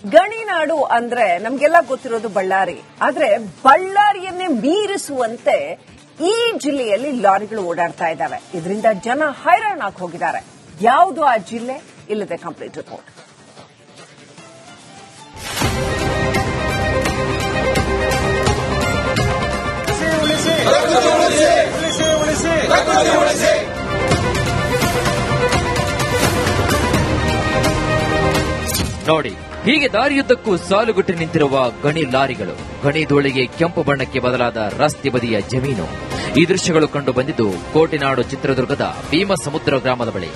ಗಣಿನಾಡು ಅಂದ್ರೆ ನಮ್ಗೆಲ್ಲ ಗೊತ್ತಿರೋದು ಬಳ್ಳಾರಿ. ಆದ್ರೆ ಬಳ್ಳಾರಿಯನ್ನೇ ಮೀರಿಸುವಂತೆ ಈ ಜಿಲ್ಲೆಯಲ್ಲಿ ಲಾರಿಗಳು ಓಡಾಡ್ತಾ ಇದ್ದಾವೆ. ಇದರಿಂದ ಜನ ಹೈರಾಣಾಗಿ ಹೋಗಿದ್ದಾರೆ. ಯಾವುದು ಆ ಜಿಲ್ಲೆ? ಇಲ್ಲದೆ ಕಂಪ್ಲೀಟ್ ರಿಪೋರ್ಟ್. ನೋಡಿ, ಹೀಗೆ ದಾರಿಯುದ್ದಕ್ಕೂ ಸಾಲುಗಟ್ಟಿ ನಿಂತಿರುವ ಗಣಿ ಲಾರಿಗಳು, ಗಣಿ ಧೂಳಿಗೆ ಕೆಂಪು ಬಣ್ಣಕ್ಕೆ ಬದಲಾದ ರಸ್ತೆ ಬದಿಯ ಜಮೀನು. ಈ ದೃಶ್ಯಗಳು ಕಂಡು ಬಂದಿದ್ದು ಕೋಟಿನಾಡು ಚಿತ್ರದುರ್ಗದ ಭೀಮಸಮುದ್ರ ಗ್ರಾಮದ ಬಳಿ.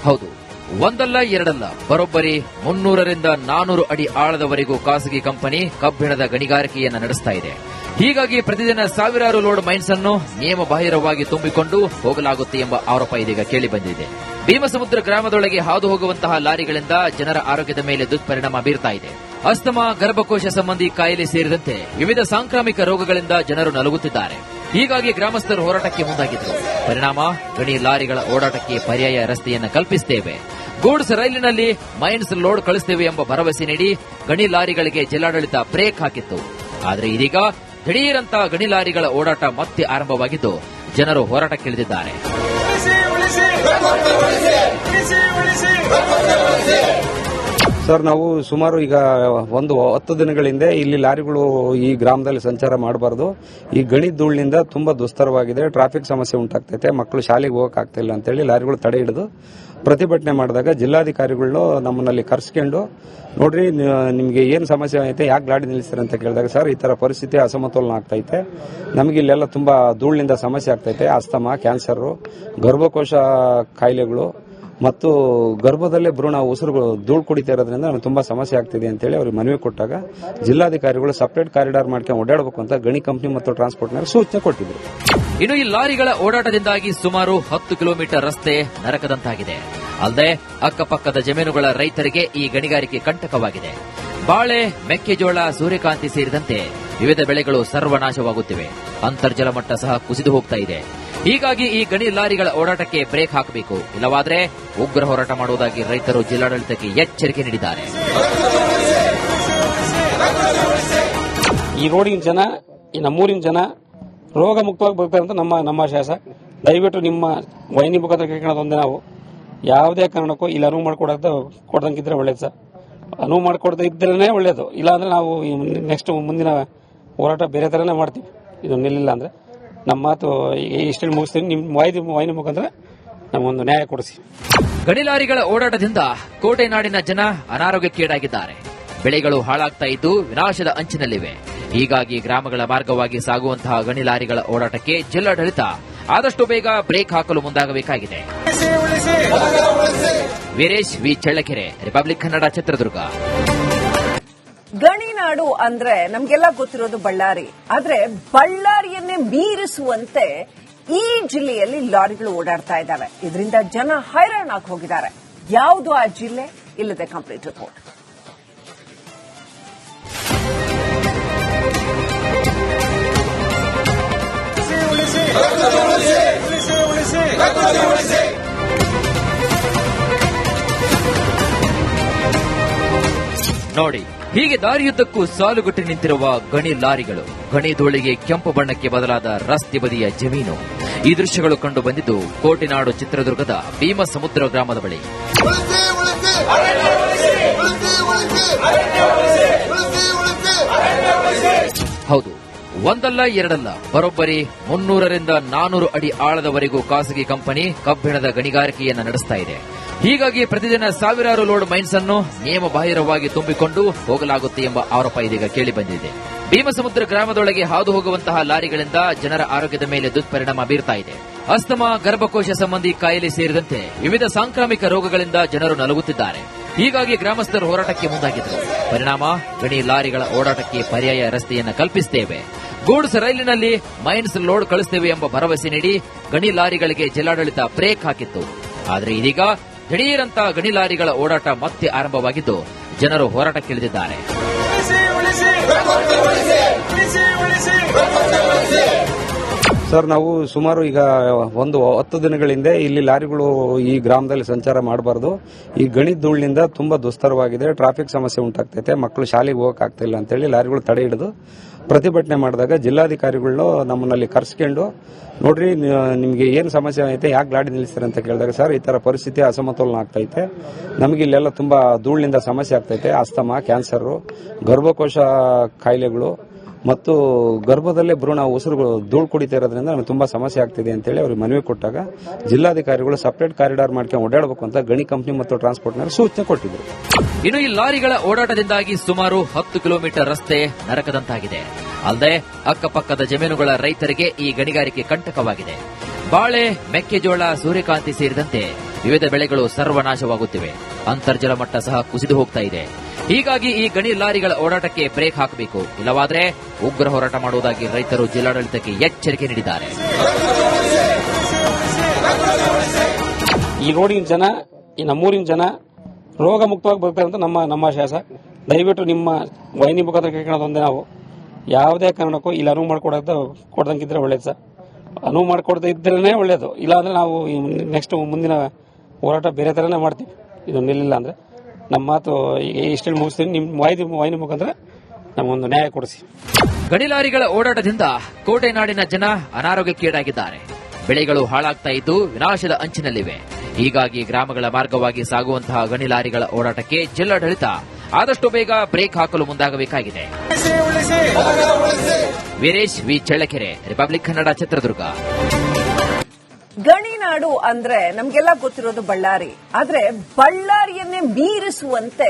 ಹೌದು, ಒಂದಲ್ಲ ಎರಡಲ್ಲ, ಬರೋಬ್ಬರಿ 300ರಿಂದ 400 ಅಡಿ ಆಳದವರೆಗೂ ಖಾಸಗಿ ಕಂಪನಿ ಕಬ್ಬಿಣದ ಗಣಿಗಾರಿಕೆಯನ್ನು ನಡೆಸ್ತಾ ಇದೆ. ಹೀಗಾಗಿ ಪ್ರತಿದಿನ ಸಾವಿರಾರು ಲೋಡ್ ಮೈನ್ಸ್ ಅನ್ನು ನಿಯಮ ಬಾಹಿರವಾಗಿ ತುಂಬಿಕೊಂಡು ಹೋಗಲಾಗುತ್ತೆ ಎಂಬ ಆರೋಪ ಇದೀಗ ಕೇಳಿಬಂದಿದೆ. ಭೀಮಸಮುದ್ರ ಗ್ರಾಮದೊಳಗೆ ಹಾದು ಹೋಗುವಂತಹ ಲಾರಿಗಳಿಂದ ಜನರ ಆರೋಗ್ಯದ ಮೇಲೆ ದುಷ್ಪರಿಣಾಮ ಬೀರ್ತಾ ಇದೆ. ಅಸ್ತಮಾ, ಗರ್ಭಕೋಶ ಸಂಬಂಧಿ ಕಾಯಿಲೆ ಸೇರಿದಂತೆ ವಿವಿಧ ಸಾಂಕ್ರಾಮಿಕ ರೋಗಗಳಿಂದ ಜನರು ನಲುಗುತ್ತಿದ್ದಾರೆ. ಹೀಗಾಗಿ ಗ್ರಾಮಸ್ಥರು ಹೋರಾಟಕ್ಕೆ ಮುಂದಾಗಿದ್ದರು. ಪರಿಣಾಮ, ಗಣಿ ಲಾರಿಗಳ ಓಡಾಟಕ್ಕೆ ಪರ್ಯಾಯ ರಸ್ತೆಯನ್ನು ಕಲ್ಪಿಸುತ್ತೇವೆ, ಗೂಡ್ಸ್ ರೈಲಿನಲ್ಲಿ ಮೈನ್ಸ್ ಲೋಡ್ ಕಳಿಸುತ್ತೇವೆ ಎಂಬ ಭರವಸೆ ನೀಡಿ ಗಣಿ ಲಾರಿಗಳಿಗೆ ಜಿಲ್ಲಾಡಳಿತ ಬ್ರೇಕ್ ಹಾಕಿತ್ತು. ಆದರೆ ಇದೀಗ ದಿಢೀರಂತ ಗಣಿ ಲಾರಿಗಳ ಓಡಾಟ ಮತ್ತೆ ಆರಂಭವಾಗಿದ್ದು ಜನರು ಹೋರಾಟಕ್ಕಿಳಿದಿದ್ದಾರೆ. ಸರ್, ನಾವು ಸುಮಾರು ಈಗ 10 ದಿನಗಳಿಂದ ಇಲ್ಲಿ ಲಾರಿಗಳು ಈ ಗ್ರಾಮದಲ್ಲಿ ಸಂಚಾರ ಮಾಡಬಾರದು. ಈ ಗಣಿ ಧೂಳಿನಿಂದ ತುಂಬಾ ದುಸ್ತರವಾಗಿದೆ, ಟ್ರಾಫಿಕ್ ಸಮಸ್ಯೆ ಉಂಟಾಗ್ತೈತೆ, ಮಕ್ಕಳು ಶಾಲೆಗೆ ಹೋಗಕ್ಕಾಗ್ತಿಲ್ಲ ಅಂತೇಳಿ ಲಾರಿಗಳು ತಡೆ ಹಿಡಿದು ಪ್ರತಿಭಟನೆ ಮಾಡಿದಾಗ ಜಿಲ್ಲಾಧಿಕಾರಿಗಳು ನಮ್ಮನ್ನಲ್ಲಿ ಕರೆಸ್ಕೊಂಡು, ನೋಡ್ರಿ ನಿಮಗೆ ಏನು ಸಮಸ್ಯೆ ಐತೆ, ಯಾಕೆ ಗಾಡಿ ನಿಲ್ಲಿಸ್ತಾರೆ ಅಂತ ಕೇಳಿದಾಗ, ಸರ್ ಈ ತರ ಪರಿಸ್ಥಿತಿ ಅಸಮತೋಲನ ಆಗ್ತೈತೆ, ನಮಗೆ ಇಲ್ಲೆಲ್ಲ ತುಂಬಾ ಧೂಳಿನಿಂದ ಸಮಸ್ಯೆ ಆಗ್ತೈತೆ, ಅಸ್ತಮಾ, ಕ್ಯಾನ್ಸರ್, ಗರ್ಭಕೋಶ ಕಾಯಿಲೆಗಳು ಮತ್ತು ಗರ್ಭದಲ್ಲೇ ಭ್ರೂಣ ಉಸಿರುಗಳು ಧೂಳು ಕುಡಿತಾ ಇರೋದ್ರಿಂದ ನಮಗೆ ತುಂಬಾ ಸಮಸ್ಯೆ ಆಗ್ತಿದೆ ಅಂತೇಳಿ ಅವ್ರಿಗೆ ಮನವಿ ಕೊಟ್ಟಾಗ ಜಿಲ್ಲಾಧಿಕಾರಿಗಳು ಸಪರೇಟ್ ಕಾರಿಡಾರ್ ಮಾಡ್ಕೊಂಡು ಓಡಾಡಬೇಕು ಅಂತ ಗಣಿ ಕಂಪನಿ ಮತ್ತು ಟ್ರಾನ್ಸ್ಪೋರ್ಟ್ನವರು ಸೂಚನೆ ಕೊಟ್ಟಿದ್ರು. ಇನ್ನು ಈ ಲಾರಿಗಳ ಓಡಾಟದಿಂದಾಗಿ ಸುಮಾರು 10 ಕಿಲೋಮೀಟರ್ ರಸ್ತೆ ನರಕದಂತಾಗಿದೆ. ಅಲ್ಲದೆ ಅಕ್ಕಪಕ್ಕದ ಜಮೀನುಗಳ ರೈತರಿಗೆ ಈ ಗಣಿಗಾರಿಕೆ ಕಂಟಕವಾಗಿದೆ. ಬಾಳೆ, ಮೆಕ್ಕೆಜೋಳ, ಸೂರ್ಯಕಾಂತಿ ಸೇರಿದಂತೆ ವಿವಿಧ ಬೆಳೆಗಳು ಸರ್ವನಾಶವಾಗುತ್ತಿವೆ. ಅಂತರ್ಜಲ ಮಟ್ಟ ಸಹ ಕುಸಿದು ಹೋಗ್ತಾ ಇದೆ. ಹೀಗಾಗಿ ಈ ಗಣಿ ಲಾರಿಗಳ ಓಡಾಟಕ್ಕೆ ಬ್ರೇಕ್ ಹಾಕಬೇಕು, ಇಲ್ಲವಾದರೆ ಉಗ್ರ ಹೋರಾಟ ಮಾಡುವುದಾಗಿ ರೈತರು ಜಿಲ್ಲಾಡಳಿತಕ್ಕೆ ಎಚ್ಚರಿಕೆ ನೀಡಿದ್ದಾರೆ. ಈ ರೋಡಿನ ಜನ, ಈ ನಮ್ಮೂರಿನ ಜನ ರೋಗ ಮುಕ್ತವಾಗಿ ಬರ್ತಾರೆ ಅಂತ ನಮ್ಮ ಆಶಯ. ದಯವಿಟ್ಟು ನಿಮ್ಮ ವೈನಿ ಮುಖಾಂತರ ಕೇಳ್ಕೊಳ್ಳೋದೊಂದೇ, ನಾವು ಯಾವುದೇ ಕಾರಣಕ್ಕೂ ಇಲ್ಲಿ ಅನುವು ಮಾಡ್ಕೊಡಂಗಿದ್ರೆ ಒಳ್ಳೇದು ಸರ್. ಅನುವು ಮಾಡ್ಕೊಡದೇ ಇದ್ರೇನೆ ಒಳ್ಳೇದು. ಇಲ್ಲಾಂದ್ರೆ ನಾವು ನೆಕ್ಸ್ಟ್ ಮುಂದಿನ ಹೋರಾಟ ಬೇರೆ ತರನೇ ಮಾಡ್ತೀವಿ. ಇದು ನಿಲ್ಲಿಲ್ಲ ಅಂದ್ರೆ ನಮ್ಮ ಮಾತು ಇಷ್ಟೇ ಮುಗಿಸ್ತೀನಿ. ನಿಮ್ಮ ವೈನಿ ಮುಖಾಂತರ ನಮಗೊಂದು ನ್ಯಾಯ ಕೊಡಿಸಿ. ಗಣಿ ಲಾರಿಗಳ ಓಡಾಟದಿಂದ ಕೋಟೆನಾಡಿನ ಜನ ಅನಾರೋಗ್ಯಕ್ಕೀಡಾಗಿದ್ದಾರೆ. ಬೆಳೆಗಳು ಹಾಳಾಗ್ತಾ ಇದ್ದು ವಿನಾಶದ ಅಂಚಿನಲ್ಲಿವೆ. ಹೀಗಾಗಿ ಗ್ರಾಮಗಳ ಮಾರ್ಗವಾಗಿ ಸಾಗುವಂತಹ ಗಣಿ ಲಾರಿಗಳ ಓಡಾಟಕ್ಕೆ ಜಿಲ್ಲಾಡಳಿತ ಆದಷ್ಟು ಬೇಗ ಬ್ರೇಕ್ ಹಾಕಲು ಮುಂದಾಗಬೇಕಾಗಿದೆ. Veeresh V, Challakere, Republic Kannada, Chitradurga. ಗಣಿನಾಡು ಅಂದ್ರೆ ನಮ್ಗೆಲ್ಲ ಗೊತ್ತಿರೋದು ಬಳ್ಳಾರಿ. ಆದ್ರೆ ಬಳ್ಳಾರಿಯನ್ನೇ ಮೀರಿಸುವಂತೆ ಈ ಜಿಲ್ಲೆಯಲ್ಲಿ ಲಾರಿಗಳು ಓಡಾಡ್ತಾ ಇದ್ದಾವೆ. ಇದರಿಂದ ಜನ ಹೈರಾಣಾಗಿ ಹೋಗಿದ್ದಾರೆ. ಯಾವುದು ಆ ಜಿಲ್ಲೆ? ಇಲ್ಲದೆ ಕಂಪ್ಲೀಟ್ ರಿಪೋರ್ಟ್. ನೋಡಿ, ಹೀಗೆ ದಾರಿಯುದ್ದಕ್ಕೂ ಸಾಲುಗಟ್ಟಿ ನಿಂತಿರುವ ಗಣಿ ಲಾರಿಗಳು, ಗಣಿ ಧೂಳಿಗೆ ಕೆಂಪು ಬಣ್ಣಕ್ಕೆ ಬದಲಾದ ರಸ್ತೆ ಬದಿಯ ಜಮೀನು. ಈ ದೃಶ್ಯಗಳು ಕಂಡು ಬಂದಿದ್ದು ಕೋಟಿನಾಡು ಚಿತ್ರದುರ್ಗದ ಭೀಮಸಮುದ್ರ ಗ್ರಾಮದ ಬಳಿ. ಹೌದು, ಒಂದಲ್ಲ ಎರಡಲ್ಲ, ಬರೋಬ್ಬರಿ 300ರಿಂದ 400 ಅಡಿ ಆಳದವರೆಗೂ ಖಾಸಗಿ ಕಂಪನಿ ಕಬ್ಬಿಣದ ಗಣಿಗಾರಿಕೆಯನ್ನು ನಡೆಸ್ತಾ ಇದೆ. ಹೀಗಾಗಿ ಪ್ರತಿದಿನ ಸಾವಿರಾರು ಲೋಡ್ ಮೈನ್ಸ್ ಅನ್ನು ನಿಯಮ ಬಾಹಿರವಾಗಿ ತುಂಬಿಕೊಂಡು ಹೋಗಲಾಗುತ್ತೆ ಎಂಬ ಆರೋಪ ಇದೀಗ ಕೇಳಿಬಂದಿದೆ. ಭೀಮಸಮುದ್ರ ಗ್ರಾಮದೊಳಗೆ ಹಾದು ಹೋಗುವಂತಹ ಲಾರಿಗಳಿಂದ ಜನರ ಆರೋಗ್ಯದ ಮೇಲೆ ದುಷ್ಪರಿಣಾಮ ಬೀರ್ತಾ ಇದೆ. ಅಸ್ತಮಾ, ಗರ್ಭಕೋಶ ಸಂಬಂಧಿ ಕಾಯಿಲೆ ಸೇರಿದಂತೆ ವಿವಿಧ ಸಾಂಕ್ರಾಮಿಕ ರೋಗಗಳಿಂದ ಜನರು ನಲುಗುತ್ತಿದ್ದಾರೆ. ಹೀಗಾಗಿ ಗ್ರಾಮಸ್ಥರು ಹೋರಾಟಕ್ಕೆ ಮುಂದಾಗಿದ್ದರು. ಪರಿಣಾಮ, ಗಣಿ ಲಾರಿಗಳ ಓಡಾಟಕ್ಕೆ ಪರ್ಯಾಯ ರಸ್ತೆಯನ್ನು ಕಲ್ಪಿಸುತ್ತೇವೆ, ಗೂಡ್ಸ್ ರೈಲಿನಲ್ಲಿ ಮೈನ್ಸ್ ಲೋಡ್ ಕಳಿಸುತ್ತೇವೆ ಎಂಬ ಭರವಸೆ ನೀಡಿ ಗಣಿ ಲಾರಿಗಳಿಗೆ ಜಿಲ್ಲಾಡಳಿತ ಬ್ರೇಕ್ ಹಾಕಿತ್ತು. ಆದರೆ ಇದೀಗ ದಿಢೀರಂತ ಗಣಿ ಲಾರಿಗಳ ಓಡಾಟ ಮತ್ತೆ ಆರಂಭವಾಗಿದ್ದು ಜನರು ಹೋರಾಟಕ್ಕಿಳಿದಿದ್ದಾರೆ. ಸರ್ ನಾವು ಸುಮಾರು ಈಗ ಒಂದು 10 ದಿನಗಳಿಂದ ಇಲ್ಲಿ ಲಾರಿಗಳು ಈ ಗ್ರಾಮದಲ್ಲಿ ಸಂಚಾರ ಮಾಡಬಾರ್ದು. ಈ ಗಣಿ ಧೂಳಿನಿಂದ ತುಂಬಾ ದುಸ್ತರವಾಗಿದೆ, ಟ್ರಾಫಿಕ್ ಸಮಸ್ಯೆ ಉಂಟಾಗ್ತೈತೆ, ಮಕ್ಕಳು ಶಾಲೆಗೆ ಹೋಗಕ್ ಆಗ್ತಾ ಇಲ್ಲ ಅಂತೇಳಿ ಲಾರಿಗಳು ತಡೆ ಹಿಡಿದು ಪ್ರತಿಭಟನೆ ಮಾಡಿದಾಗ ಜಿಲ್ಲಾಧಿಕಾರಿಗಳು ನಮ್ಮನ್ನಲ್ಲಿ ಕರೆಸ್ಕೊಂಡು ನೋಡ್ರಿ ನಿಮಗೆ ಏನು ಸಮಸ್ಯೆ ಐತೆ, ಯಾಕೆ ಗಾಡಿ ನಿಲ್ಲಿಸ್ತಾರೆ ಅಂತ ಕೇಳಿದಾಗ ಸರ್ ಈ ತರ ಪರಿಸ್ಥಿತಿ ಅಸಮತೋಲನ ಆಗ್ತೈತೆ, ನಮಗೆ ಇಲ್ಲೆಲ್ಲ ತುಂಬಾ ಧೂಳಿನಿಂದ ಸಮಸ್ಯೆ ಆಗ್ತೈತೆ, ಅಸ್ತಮಾ, ಕ್ಯಾನ್ಸರ್, ಗರ್ಭಕೋಶ ಕಾಯಿಲೆಗಳು ಮತ್ತು ಗರ್ಭದಲ್ಲೇ ಭ್ರೂಣ ಉಸಿರುಗಳು ಧೂಳು ಕುಡಿತಾ ಇರೋದ್ರಿಂದ ನಮಗೆ ತುಂಬಾ ಸಮಸ್ಯೆ ಆಗ್ತಿದೆ ಅಂತೇಳಿ ಅವ್ರಿಗೆ ಮನವಿ ಕೊಟ್ಟಾಗ ಜಿಲ್ಲಾಧಿಕಾರಿಗಳು ಸಪರೇಟ್ ಕಾರಿಡಾರ್ ಮಾಡ್ಕೊಂಡು ಓಡಾಡಬೇಕು ಅಂತ ಗಣಿ ಕಂಪನಿ ಮತ್ತು ಟ್ರಾನ್ಸ್ಪೋರ್ಟ್ನವರು ಸೂಚನೆ ಕೊಟ್ಟಿದ್ರು. ಇನ್ನು ಈ ಲಾರಿಗಳ ಓಡಾಟದಿಂದಾಗಿ ಸುಮಾರು 10 ಕಿಲೋಮೀಟರ್ ರಸ್ತೆ ನರಕದಂತಾಗಿದೆ. ಅಲ್ಲದೆ ಅಕ್ಕಪಕ್ಕದ ಜಮೀನುಗಳ ರೈತರಿಗೆ ಈ ಗಣಿಗಾರಿಕೆ ಕಂಟಕವಾಗಿದೆ. ಬಾಳೆ, ಮೆಕ್ಕೆಜೋಳ, ಸೂರ್ಯಕಾಂತಿ ಸೇರಿದಂತೆ ವಿವಿಧ ಬೆಳೆಗಳು ಸರ್ವನಾಶವಾಗುತ್ತಿವೆ. ಅಂತರ್ಜಲ ಮಟ್ಟ ಸಹ ಕುಸಿದು ಹೋಗ್ತಾ ಇದೆ. ಹೀಗಾಗಿ ಈ ಗಣಿ ಲಾರಿಗಳ ಓಡಾಟಕ್ಕೆ ಬ್ರೇಕ್ ಹಾಕಬೇಕು, ಇಲ್ಲವಾದರೆ ಉಗ್ರ ಹೋರಾಟ ಮಾಡುವುದಾಗಿ ರೈತರು ಜಿಲ್ಲಾಡಳಿತಕ್ಕೆ ಎಚ್ಚರಿಕೆ ನೀಡಿದ್ದಾರೆ. ಈ ರೋಡಿನ ಜನ, ಈ ನಮ್ಮೂರಿನ ಜನ ರೋಗ ಮುಕ್ತವಾಗಿ ಬದುಕಂತ ನಮ್ಮ ಆಶಾಸ. ದಯವಿಟ್ಟು ನಿಮ್ಮ ವಾಹಿನಿ ಮುಖಾಂತರ ಕೇಳ್ಕೊಳ್ಳೋದೊಂದೇ ನಾವು ಯಾವುದೇ ಕಾರಣಕ್ಕೂ ಇಲ್ಲಿ ಅನುವು ಕೊಡ್ದಂಗಿದ್ರೆ ಒಳ್ಳೇದು ಸರ್. ಅನುವು ಮಾಡಿಕೊಡದೇ ಇದ್ರೇನೆ ಒಳ್ಳೇದು. ಇಲ್ಲಾಂದ್ರೆ ನಾವು ನೆಕ್ಸ್ಟ್ ಮುಂದಿನ ಹೋರಾಟ ಬೇರೆ ತರನೇ ಮಾಡ್ತೀವಿ. ಇದು ನಿಲ್ಲಿಲ್ಲ ಅಂದ್ರೆ ನಮ್ಮ ಮಾತು ಇಷ್ಟಲ್ಲಿ ಮುಗಿಸ್ತೀನಿ. ನಿಮ್ಮ ವಾಹಿನಿ ಮುಖಾಂತರ ನಮಗೊಂದು ನ್ಯಾಯ ಕೊಡಿಸಿ. ಗಣಿ ಲಾರಿಗಳ ಓಡಾಟದಿಂದ ಕೋಟೆನಾಡಿನ ಜನ ಅನಾರೋಗ್ಯಕ್ಕೀಡಾಗಿದ್ದಾರೆ. ಬೆಳೆಗಳು ಹಾಳಾಗ್ತಾ ಇದ್ದು ವಿನಾಶದ ಅಂಚಿನಲ್ಲಿವೆ. ಹೀಗಾಗಿ ಗ್ರಾಮಗಳ ಮಾರ್ಗವಾಗಿ ಸಾಗುವಂತಹ ಗಣಿ ಲಾರಿಗಳ ಓಡಾಟಕ್ಕೆ ಜಿಲ್ಲಾಡಳಿತ ಆದಷ್ಟು ಬೇಗ ಬ್ರೇಕ್ ಹಾಕಲು ಮುಂದಾಗಬೇಕಾಗಿದೆ. Veeresh V Challakere, Republic Kannada, Chitradurga. ಗಣಿನಾಡು ಅಂದ್ರೆ ನಮ್ಗೆಲ್ಲ ಗೊತ್ತಿರೋದು ಬಳ್ಳಾರಿ. ಆದ್ರೆ ಬಳ್ಳಾರಿಯನ್ನೇ ಮೀರಿಸುವಂತೆ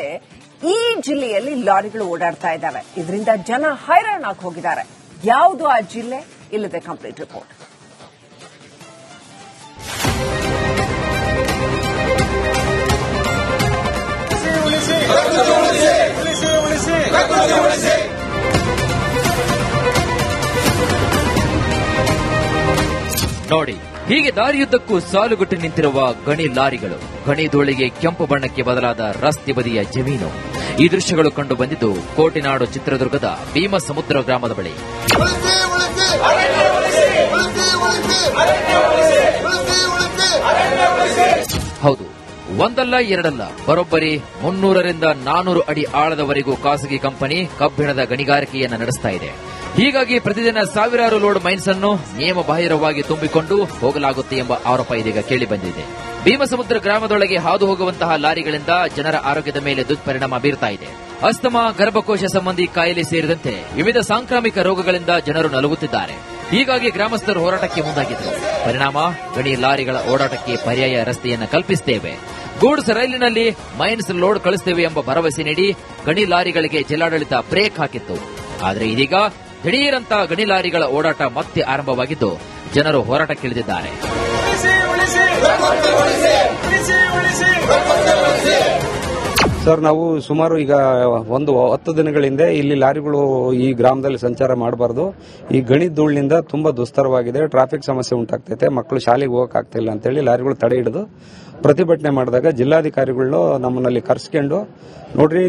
ಈ ಜಿಲ್ಲೆಯಲ್ಲಿ ಲಾರಿಗಳು ಓಡಾಡ್ತಾ ಇದ್ದಾವೆ. ಇದರಿಂದ ಜನ ಹೈರಾಣಾಗಿ ಹೋಗಿದ್ದಾರೆ. ಯಾವುದು ಆ ಜಿಲ್ಲೆ? ಇಲ್ಲದೆ ಕಂಪ್ಲೀಟ್ ರಿಪೋರ್ಟ್. ನೋಡಿ, ಹೀಗೆ ದಾರಿಯುದ್ದಕ್ಕೂ ಸಾಲುಗಟ್ಟಿ ನಿಂತಿರುವ ಗಣಿ ಲಾರಿಗಳು, ಗಣಿ ಧೂಳಿಗೆ ಕೆಂಪು ಬಣ್ಣಕ್ಕೆ ಬದಲಾದ ರಸ್ತೆ ಬದಿಯ ಜಮೀನು. ಈ ದೃಶ್ಯಗಳು ಕಂಡು ಬಂದಿದ್ದು ಕೋಟೆನಾಡು ಚಿತ್ರದುರ್ಗದ ಭೀಮಸಮುದ್ರ ಗ್ರಾಮದ ಬಳಿ. ಹೌದು, ಒಂದಲ್ಲ ಎರಡಲ್ಲ, ಬರೋಬ್ಬರಿ 300ರಿಂದ 400 ಅಡಿ ಆಳದವರೆಗೂ ಖಾಸಗಿ ಕಂಪನಿ ಕಬ್ಬಿಣದ ಗಣಿಗಾರಿಕೆಯನ್ನು ನಡೆಸ್ತಾ ಇದೆ. ಹೀಗಾಗಿ ಪ್ರತಿದಿನ ಸಾವಿರಾರು ಲೋಡ್ ಮೈನ್ಸ್ ಅನ್ನು ನಿಯಮ ಬಾಹಿರವಾಗಿ ತುಂಬಿಕೊಂಡು ಹೋಗಲಾಗುತ್ತೆ ಎಂಬ ಆರೋಪ ಇದೀಗ ಕೇಳಿಬಂದಿದೆ. ಭೀಮಸಮುದ್ರ ಗ್ರಾಮದೊಳಗೆ ಹಾದು ಹೋಗುವಂತಹ ಲಾರಿಗಳಿಂದ ಜನರ ಆರೋಗ್ಯದ ಮೇಲೆ ದುಷ್ಪರಿಣಾಮ ಬೀರ್ತಾ ಇದೆ. ಅಸ್ತಮಾ, ಗರ್ಭಕೋಶ ಸಂಬಂಧಿ ಕಾಯಿಲೆ ಸೇರಿದಂತೆ ವಿವಿಧ ಸಾಂಕ್ರಾಮಿಕ ರೋಗಗಳಿಂದ ಜನರು ನಲುಗುತ್ತಿದ್ದಾರೆ. ಹೀಗಾಗಿ ಗ್ರಾಮಸ್ಥರು ಹೋರಾಟಕ್ಕೆ ಮುಂದಾಗಿದ್ದರು. ಪರಿಣಾಮ, ಗಣಿ ಲಾರಿಗಳ ಓಡಾಟಕ್ಕೆ ಪರ್ಯಾಯ ರಸ್ತೆಯನ್ನು ಕಲ್ಪಿಸುತ್ತೇವೆ, ಗೂಡ್ಸ್ ರೈಲಿನಲ್ಲಿ ಮೈನ್ಸ್ ಲೋಡ್ ಕಳಿಸುತ್ತೇವೆ ಎಂಬ ಭರವಸೆ ನೀಡಿ ಗಣಿ ಲಾರಿಗಳಿಗೆ ಜಿಲ್ಲಾಡಳಿತ ಬ್ರೇಕ್ ಹಾಕಿತ್ತು. ಆದರೆ ಇದೀಗ ದಿಢೀರಂತ ಗಣಿ ಲಾರಿಗಳ ಓಡಾಟ ಮತ್ತೆ ಆರಂಭವಾಗಿದ್ದು ಜನರು ಹೋರಾಟಕ್ಕಿಳಿದಿದ್ದಾರೆ. ಸರ್ ನಾವು ಸುಮಾರು ಈಗ ಒಂದು 10 ದಿನಗಳಿಂದ ಇಲ್ಲಿ ಲಾರಿಗಳು ಈ ಗ್ರಾಮದಲ್ಲಿ ಸಂಚಾರ ಮಾಡಬಾರ್ದು. ಈ ಗಣಿ ಧೂಳಿನಿಂದ ತುಂಬಾ ದುಸ್ತರವಾಗಿದೆ, ಟ್ರಾಫಿಕ್ ಸಮಸ್ಯೆ ಉಂಟಾಗ್ತೈತೆ, ಮಕ್ಕಳು ಶಾಲೆಗೆ ಹೋಗಕ್ ಆಗ್ತಾ ಇಲ್ಲ ಅಂತೇಳಿ ಲಾರಿಗಳು ತಡೆ ಹಿಡಿದು ಪ್ರತಿಭಟನೆ ಮಾಡಿದಾಗ ಜಿಲ್ಲಾಧಿಕಾರಿಗಳು ನಮ್ಮನ್ನಲ್ಲಿ ಕರೆಸ್ಕೊಂಡು ನೋಡ್ರಿ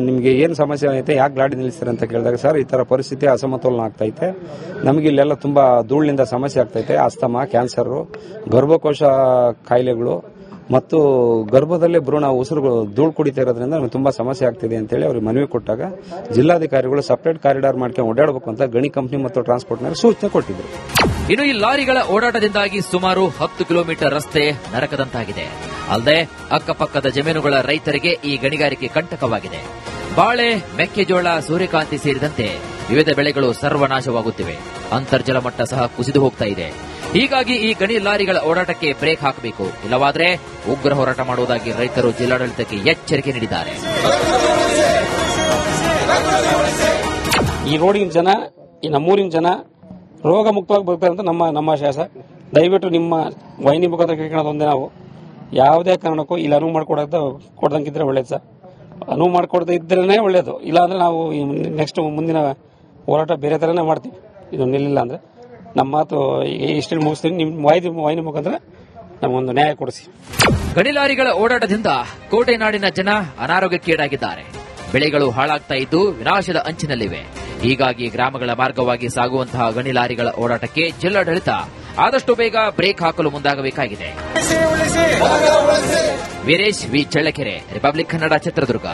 ನಿಮಗೆ ಏನು ಸಮಸ್ಯೆ ಐತೆ, ಯಾಕೆ ಗಾಡಿ ನಿಲ್ಲಿಸ್ತಾರೆ ಅಂತ ಕೇಳಿದಾಗ ಸರ್ ಈ ತರ ಪರಿಸ್ಥಿತಿ ಅಸಮತೋಲನ ಆಗ್ತೈತೆ, ನಮಗೆ ಇಲ್ಲೆಲ್ಲ ತುಂಬಾ ಧೂಳಿನಿಂದ ಸಮಸ್ಯೆ ಆಗ್ತೈತೆ, ಅಸ್ತಮಾ, ಕ್ಯಾನ್ಸರ್, ಗರ್ಭಕೋಶ ಕಾಯಿಲೆಗಳು ಮತ್ತು ಗರ್ಭದಲ್ಲೇ ಭ್ರೂಣ ಉಸಿರುಗಳು ಧೂಳು ಕುಡಿತಾ ಇರೋದ್ರಿಂದ ನಮಗೆ ತುಂಬಾ ಸಮಸ್ಯೆ ಆಗ್ತಿದೆ ಅಂತೇಳಿ ಅವ್ರಿಗೆ ಮನವಿ ಕೊಟ್ಟಾಗ ಜಿಲ್ಲಾಧಿಕಾರಿಗಳು ಸಪರೇಟ್ ಕಾರಿಡಾರ್ ಮಾಡ್ಕೊಂಡು ಓಡಾಡಬೇಕು ಅಂತ ಗಣಿ ಕಂಪನಿ ಮತ್ತು ಟ್ರಾನ್ಸ್ಪೋರ್ಟ್ನವರು ಸೂಚನೆ ಕೊಟ್ಟಿದ್ರು. ಇನ್ನು ಈ ಲಾರಿಗಳ ಓಡಾಟದಿಂದಾಗಿ ಸುಮಾರು 10 ಕಿಲೋಮೀಟರ್ ರಸ್ತೆ ನರಕದಂತಾಗಿದೆ. ಅಲ್ಲದೆ ಅಕ್ಕಪಕ್ಕದ ಜಮೀನುಗಳ ರೈತರಿಗೆ ಈ ಗಣಿಗಾರಿಕೆ ಕಂಟಕವಾಗಿದೆ. ಬಾಳೆ, ಮೆಕ್ಕೆಜೋಳ, ಸೂರ್ಯಕಾಂತಿ ಸೇರಿದಂತೆ ವಿವಿಧ ಬೆಳೆಗಳು ಸರ್ವನಾಶವಾಗುತ್ತಿವೆ. ಅಂತರ್ಜಲ ಮಟ್ಟ ಸಹ ಕುಸಿದು ಹೋಗ್ತಾ ಇದೆ. ಹೀಗಾಗಿ ಈ ಗಣಿ ಲಾರಿಗಳ ಓಡಾಟಕ್ಕೆ ಬ್ರೇಕ್ ಹಾಕಬೇಕು, ಇಲ್ಲವಾದರೆ ಉಗ್ರ ಹೋರಾಟ ಮಾಡುವುದಾಗಿ ರೈತರು ಜಿಲ್ಲಾಡಳಿತಕ್ಕೆ ಎಚ್ಚರಿಕೆ ನೀಡಿದ್ದಾರೆ. ಈ ರೋಡಿನ ಜನ, ಈ ನಮ್ಮೂರಿನ ಜನ ರೋಗ ಮುಕ್ತವಾಗಿ ಬದುಕಂತ ನಮ್ಮ ಆಶಾಸ. ದಯವಿಟ್ಟು ನಿಮ್ಮ ವಾಹಿನಿ ಮುಖಾಂತರ ಕೇಳ್ಕೊಳ್ಳೋದೊಂದೇ ನಾವು ಯಾವುದೇ ಕಾರಣಕ್ಕೂ ಇಲ್ಲಿ ಅನುವು ಕೊಡ್ದಂಗಿದ್ರೆ ಒಳ್ಳೇದು ಸರ್. ಅನುವು ಮಾಡಿಕೊಡದೇ ಇದ್ರೇನೆ ಒಳ್ಳೇದು. ಇಲ್ಲಾಂದ್ರೆ ನಾವು ನೆಕ್ಸ್ಟ್ ಮುಂದಿನ ಹೋರಾಟ ಬೇರೆ ತರನೇ ಮಾಡ್ತೀವಿ. ಇದು ನಿಲ್ಲಿಲ್ಲ ಅಂದ್ರೆ ನಮ್ಮ ಮಾತು ಇಷ್ಟಲ್ಲಿ ಮುಗಿಸ್ತೀನಿ. ನಿಮ್ಮ ವಾಹಿನಿ ಮುಖಾಂತರ ನಮಗೊಂದು ನ್ಯಾಯ ಕೊಡಿಸಿ. ಗಣಿ ಲಾರಿಗಳ ಓಡಾಟದಿಂದ ಕೋಟೆನಾಡಿನ ಜನ ಅನಾರೋಗ್ಯಕ್ಕೀಡಾಗಿದ್ದಾರೆ. ಬೆಳೆಗಳು ಹಾಳಾಗ್ತಾ ಇದ್ದು ವಿನಾಶದ ಅಂಚಿನಲ್ಲಿವೆ. ಹೀಗಾಗಿ ಗ್ರಾಮಗಳ ಮಾರ್ಗವಾಗಿ ಸಾಗುವಂತಹ ಗಣಿ ಲಾರಿಗಳ ಓಡಾಟಕ್ಕೆ ಜಿಲ್ಲಾಡಳಿತ ಆದಷ್ಟು ಬೇಗ ಬ್ರೇಕ್ ಹಾಕಲು ಮುಂದಾಗಬೇಕಾಗಿದೆ. Veeresh V Challakere, Republic Kannada, Chitradurga.